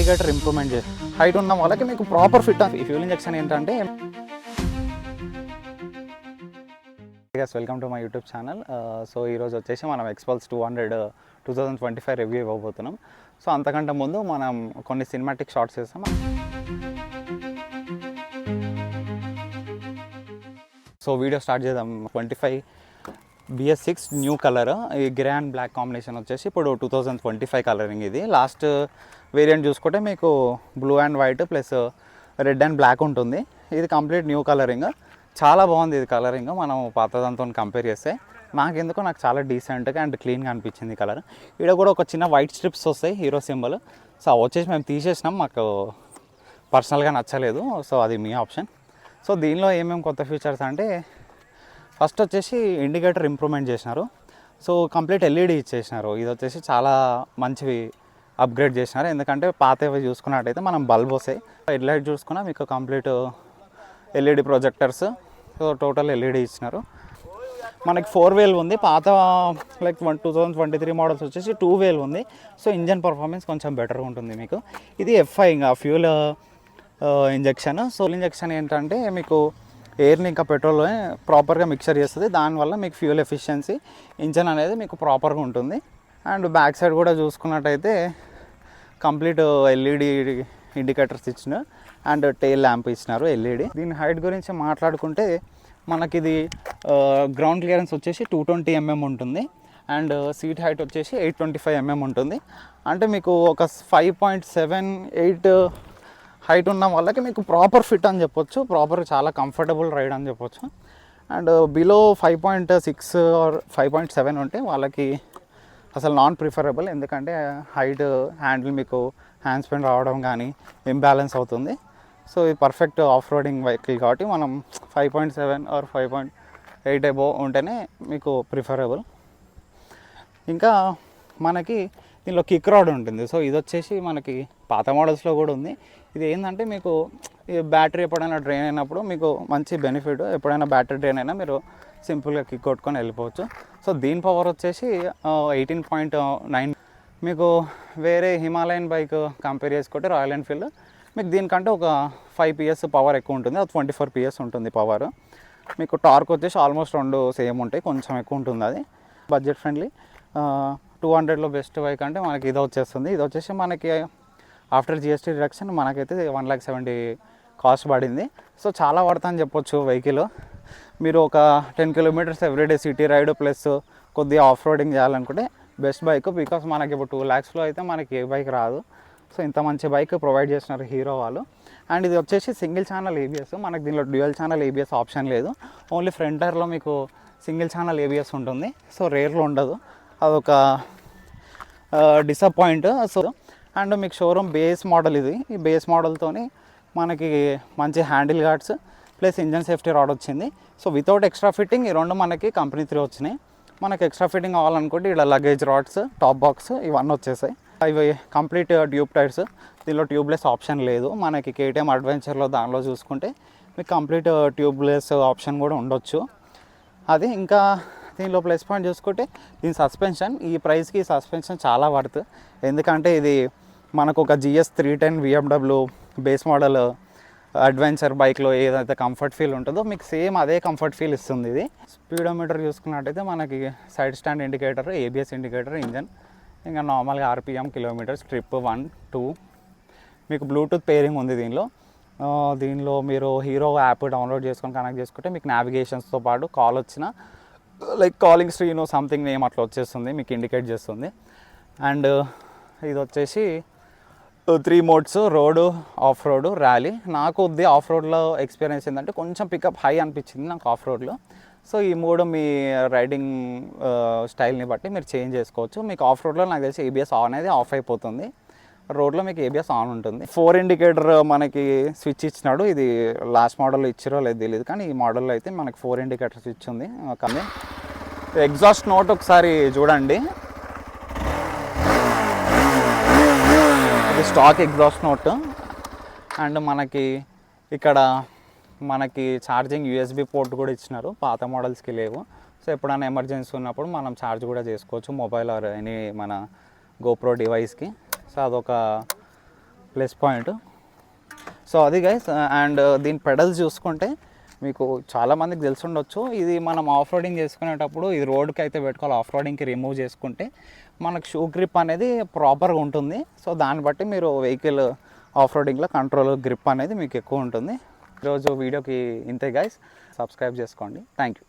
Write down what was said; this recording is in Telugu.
ఇండికేటర్ ఇంప్రూవ్మెంట్ చేసి హైట్ ఉన్న వాళ్ళకి మీకు ప్రాపర్ ఫిట్ ఈ ఫ్యూల్ ఇంజెక్షన్ ఏంటంటే welcome to my YouTube channel. So ఈరోజు వచ్చేసి మనం ఎక్స్పల్స్ 2025 రివ్యూ ఇవ్వబోతున్నాం. సో అంతకంటే ముందు మనం కొన్ని సినిమాటిక్ షార్ట్స్ చేస్తాం. సో వీడియో స్టార్ట్ చేద్దాం. 25 BS6 న్యూ కలర్, ఈ గ్రే అండ్ బ్లాక్ కాంబినేషన్ వచ్చేసి ఇప్పుడు 2025 కలరింగ్. ఇది లాస్ట్ వేరియంట్ చూసుకుంటే మీకు blue and white plus red and black ఉంటుంది. ఇది కంప్లీట్ న్యూ కలరింగ్, చాలా బాగుంది ఇది కలరింగ్. మనం పాత దాంతో కంపేర్ చేస్తే నాకు చాలా డీసెంట్గా అండ్ క్లీన్గా అనిపించింది కలర్. ఇక్కడ కూడా ఒక చిన్న వైట్ స్ట్రిప్స్ వస్తాయి హీరో సింబల్. సో అవి వచ్చేసి మేము తీసేసినాం, మాకు పర్సనల్గా నచ్చలేదు. సో అది మీ ఆప్షన్. సో దీనిలో ఏమేమి కొత్త ఫీచర్స్ అంటే ఫస్ట్ వచ్చేసి ఇండికేటర్ ఇంప్రూవ్మెంట్ చేసినారు. So complete LED ఇచ్చేసినారు. ఇది వచ్చేసి చాలా మంచివి అప్గ్రేడ్ చేసినారు. ఎందుకంటే పాతవి చూసుకున్నట్టయితే మనం బల్బ్ వస్తాయి, హెడ్ లైట్ చూసుకున్నా మీకు complete LED projectors. So total LED ఇచ్చినారు. మనకి 4 వేల్ ఉంది, పాత లైక్ 2023 మోడల్స్ వచ్చేసి 2 వేల్ ఉంది. సో ఇంజన్ పర్ఫార్మెన్స్ కొంచెం బెటర్గా ఉంటుంది మీకు. ఇది FI ఇంకా ఫ్యూల్ ఇంజెక్షన్. సో ఇంజెక్షన్ ఏంటంటే మీకు ఎయిర్ని ఇంకా పెట్రోల్ ప్రాపర్గా మిక్చర్ చేస్తుంది. దానివల్ల మీకు ఫ్యూల్ ఎఫిషియన్సీ, ఇంజన్ అనేది మీకు ప్రాపర్గా ఉంటుంది. అండ్ బ్యాక్ సైడ్ కూడా చూసుకున్నట్టయితే కంప్లీట్ LED ఇండికేటర్స్ ఇచ్చిన అండ్ టెయిల్ ల్యాంప్ ఇచ్చినారు LED. దీని హైట్ గురించి మాట్లాడుకుంటే మనకి ఇది గ్రౌండ్ క్లియరెన్స్ వచ్చేసి 220 mm ఉంటుంది. అండ్ సీట్ హైట్ వచ్చేసి 825 mm ఉంటుంది. అంటే మీకు ఒక 5.78 హైట్ ఉన్న వాళ్ళకి మీకు ప్రాపర్ ఫిట్ అని చెప్పొచ్చు, ప్రాపర్ చాలా కంఫర్టబుల్ రైడ్ అని చెప్పొచ్చు. అండ్ బిలో 5.6 ఆర్ 5.7 ఉంటే వాళ్ళకి అసలు నాన్ ప్రిఫరబుల్. ఎందుకంటే హైట్ హ్యాండిల్ మీకు హ్యాండ్ స్పెన్ రావడం కానీ ఇంబ్యాలెన్స్ అవుతుంది. సో ఇది పర్ఫెక్ట్ ఆఫ్ రోడింగ్ వెహికల్ కాబట్టి మనం 5.7 ఆర్ 5.8 అబోవ్ ఉంటేనే మీకు ప్రిఫరబుల్. ఇంకా మనకి దీనిలో కిక్ రాడ్ ఉంటుంది. సో ఇది వచ్చేసి మనకి పాత మోడల్స్లో కూడా ఉంది. ఇది ఏంటంటే మీకు ఈ బ్యాటరీ ఎప్పుడైనా డ్రైన్ అయినప్పుడు మీకు మంచి బెనిఫిట్. ఎప్పుడైనా బ్యాటరీ డ్రైన్ అయినా మీరు సింపుల్గా కిక్ కొట్టుకొని వెళ్ళిపోవచ్చు. సో దీని పవర్ వచ్చేసి 18.9. మీకు వేరే హిమాలయన్ బైక్ కంపేర్ చేసుకుంటే రాయల్ ఎన్ఫీల్డ్ మీకు దీనికంటే ఒక 5 PS పవర్ ఎక్కువ ఉంటుంది. అది 24 PS ఉంటుంది పవర్. మీకు టార్క్ వచ్చేసి ఆల్మోస్ట్ 2 సేమ్ ఉంటాయి, కొంచెం ఎక్కువ ఉంటుంది. అది బడ్జెట్ ఫ్రెండ్లీ. 200లో బెస్ట్ బైక్ అంటే మనకి ఇది వచ్చేస్తుంది. ఇది వచ్చేసి మనకి ఆఫ్టర్ GST రిడక్షన్ మనకైతే 1,70,000 కాస్ట్ పడింది. సో చాలా పడుతుంది అని చెప్పొచ్చు వెహికల్. మీరు ఒక 10 kilometers everyday city ride plus కొద్దిగా ఆఫ్ రోడింగ్ చేయాలనుకుంటే బెస్ట్ బైక్. బికాస్ మనకి ఇప్పుడు 2 lakhsలో అయితే మనకి ఏ బైక్ రాదు. సో ఇంత మంచి బైక్ ప్రొవైడ్ చేస్తున్నారు హీరో వాళ్ళు. అండ్ ఇది వచ్చేసి సింగిల్ ఛానల్ ABS. మనకి దీనిలో డ్యూయల్ ఛానల్ ABS ఆప్షన్ లేదు. ఓన్లీ ఫ్రంట్ టైర్లో మీకు సింగిల్ ఛానల్ ABS ఉంటుంది. సో రేర్లో ఉండదు, అదొక డిసప్పాయింట్. సో అండ్ మీకు షోరూమ్ బేస్ మోడల్ ఇది. ఈ బేస్ మోడల్తోని మనకి మంచి handle guards plus engine safety rod వచ్చింది. సో వితౌట్ ఎక్స్ట్రా ఫిట్టింగ్ ఈ రెండు మనకి కంపెనీ 3 వచ్చినాయి. మనకి ఎక్స్ట్రా ఫిట్టింగ్ కావాలనుకుంటే ఇక్కడ లగేజ్ రాడ్స్, టాప్ బాక్స్ ఇవన్నీ వచ్చేసాయి. ఇవి కంప్లీట్ ట్యూబ్ టైర్స్. దీనిలో ట్యూబ్లెస్ ఆప్షన్ లేదు. మనకి KTM అడ్వెంచర్లో దానిలో చూసుకుంటే మీకు కంప్లీట్ ట్యూబ్లెస్ ఆప్షన్ కూడా ఉండొచ్చు. అది ఇంకా దీనిలో ప్లస్ పాయింట్ చూసుకుంటే దీని సస్పెన్షన్. ఈ ప్రైస్కి సస్పెన్షన్ చాలా వర్త్. ఎందుకంటే ఇది మనకు ఒక GS 310 BMW base model adventure బైక్లో ఏదైతే కంఫర్ట్ ఫీల్ ఉంటుందో మీకు సేమ్ అదే కంఫర్ట్ ఫీల్ ఇస్తుంది. ఇది స్పీడోమీటర్ చూసుకున్నట్టయితే మనకి side stand indicator, ABS indicator, engine, ఇంకా నార్మల్గా RPM, కిలోమీటర్స్, ట్రిప్ 1, 2. మీకు బ్లూటూత్ పేరింగ్ ఉంది దీనిలో. దీనిలో మీరు హీరో యాప్ డౌన్లోడ్ చేసుకొని కనెక్ట్ చేసుకుంటే మీకు నావిగేషన్స్తో పాటు కాల్ వచ్చిన like calling screen something name అట్లా వచ్చేస్తుంది, మీకు ఇండికేట్ చేస్తుంది. అండ్ ఇది వచ్చేసి 3 modes: road, of road, rally. నాకు ఇది ఆఫ్ రోడ్లో ఎక్స్పీరియన్స్ ఏంటంటే కొంచెం పికప్ హై అనిపించింది నాకు ఆఫ్ రోడ్లో. సో ఈ 3 మీ రైడింగ్ స్టైల్ని బట్టి మీరు చేంజ్ చేసుకోవచ్చు. మీకు ఆఫ్ రోడ్లో నాకు తెలిసి ABS ఆన్ అనేది ఆఫ్ అయిపోతుంది, రోడ్లో మీకు ABS ఆన్ ఉంటుంది. 4 ఇండికేటర్ మనకి స్విచ్ ఇచ్చినాడు. ఇది లాస్ట్ మోడల్లో ఇచ్చిరో లేదు తెలియదు, కానీ ఈ మోడల్లో అయితే మనకి 4 ఇండికేటర్ స్విచ్ ఉంది. కానీ ఎగ్జాస్ట్ నోట్ ఒకసారి చూడండి. ఇది స్టాక్ ఎగ్జాస్ట్ నోట్. అండ్ మనకి ఇక్కడ మనకి ఛార్జింగ్ USB పోర్ట్ కూడా ఇచ్చినారు, పాత మోడల్స్కి లేవు. సో ఎప్పుడైనా ఎమర్జెన్సీ ఉన్నప్పుడు మనం ఛార్జ్ కూడా చేసుకోవచ్చు మొబైల్ ఆర్ ఎనీ మన GoPro డివైస్కి. సో అదొక ప్లస్ పాయింట్. సో అది గైస్. అండ్ దీని పెడల్స్ చూసుకుంటే మీకు చాలామందికి తెలిసి ఉండొచ్చు, ఇది మనం ఆఫ్ రోడింగ్ చేసుకునేటప్పుడు ఇది రోడ్కి అయితే పెట్టుకోవాలి, ఆఫ్ రోడింగ్కి రిమూవ్ చేసుకుంటే మనకు షూ గ్రిప్ అనేది ప్రాపర్గా ఉంటుంది. సో దాన్ని బట్టి మీరు వెహికల్ ఆఫ్ రోడింగ్లో కంట్రోల్ గ్రిప్ అనేది మీకు ఎక్కువ ఉంటుంది. ఈరోజు వీడియోకి ఇంతే గైస్, సబ్స్క్రైబ్ చేసుకోండి. Thank you.